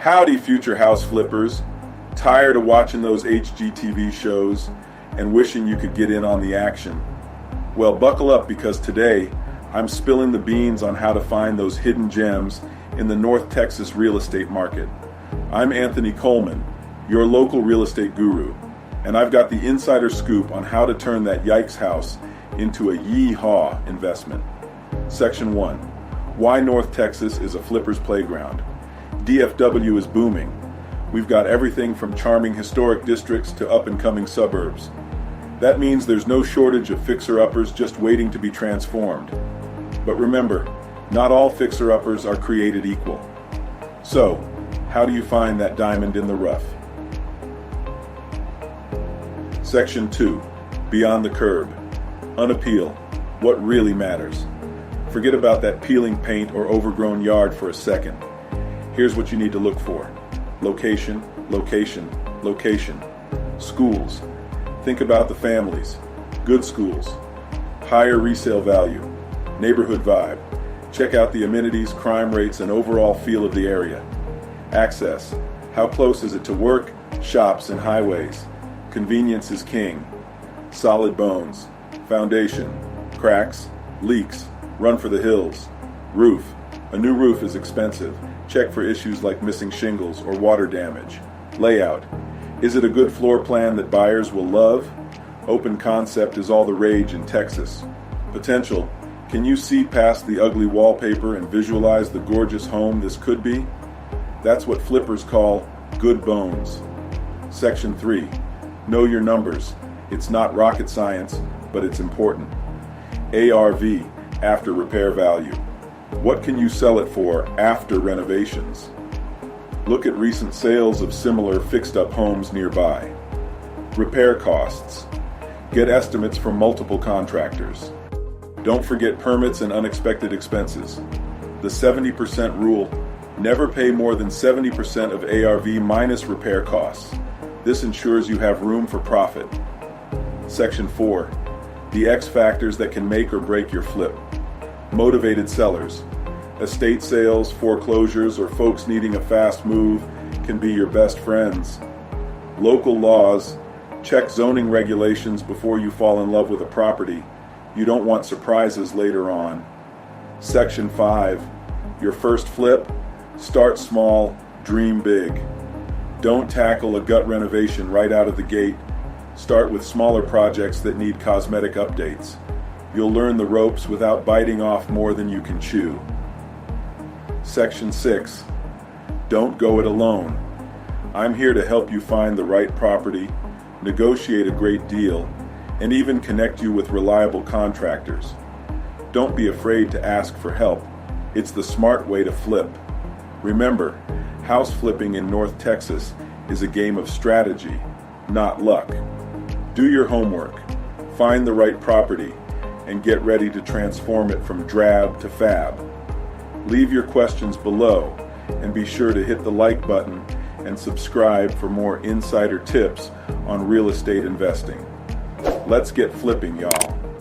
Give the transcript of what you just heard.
Howdy, future house flippers. Tired of watching those HGTV shows and wishing you could get in on the action? Well, buckle up, because today I'm spilling the beans on how to find those hidden gems in the North Texas real estate market. I'm Anthony Coleman, your local real estate guru, and I've got the insider scoop on how to turn that yikes house into a yee-haw investment. Section 1. Why North Texas is a flipper's playground. DFW is booming. We've got everything from charming historic districts to up-and-coming suburbs. That means there's no shortage of fixer-uppers just waiting to be transformed. But remember, not all fixer-uppers are created equal. So, how do you find that diamond in the rough? Section 2. Beyond the curb. Unappeal. What really matters. Forget about that peeling paint or overgrown yard for a second. Here's what you need to look for. Location, location, location. Schools. Think about the families. Good schools. Higher resale value. Neighborhood vibe. Check out the amenities, crime rates, and overall feel of the area. Access. How close is it to work, shops, and highways? Convenience is king. Solid bones. Foundation. Cracks. Leaks. Run for the hills. Roof. A new roof is expensive. Check for issues like missing shingles or water damage. Layout. Is it a good floor plan that buyers will love? Open concept is all the rage in Texas. Potential. Can you see past the ugly wallpaper and visualize the gorgeous home this could be? That's what flippers call good bones. Section 3. Know your numbers. It's not rocket science, but it's important. ARV, after repair value. What can you sell it for after renovations? Look at recent sales of similar fixed-up homes nearby. Repair costs. Get estimates from multiple contractors. Don't forget permits and unexpected expenses. The 70% rule. Never pay more than 70% of ARV minus repair costs. This ensures you have room for profit. Section 4. The X factors that can make or break your flip. Motivated sellers. Estate sales, foreclosures, or folks needing a fast move can be your best friends. Local laws. Check zoning regulations before you fall in love with a property. You don't want surprises later on. Section 5. Your first flip. Start small, dream big. Don't tackle a gut renovation right out of the gate. Start with smaller projects that need cosmetic updates. You'll learn the ropes without biting off more than you can chew. Section 6. Don't go it alone. I'm here to help you find the right property, negotiate a great deal, and even connect you with reliable contractors. Don't be afraid to ask for help. It's the smart way to flip. Remember, house flipping in North Texas is a game of strategy, not luck. Do your homework, find the right property, and get ready to transform it from drab to fab. Leave your questions below, and be sure to hit the like button and subscribe for more insider tips on real estate investing. Let's get flipping, y'all.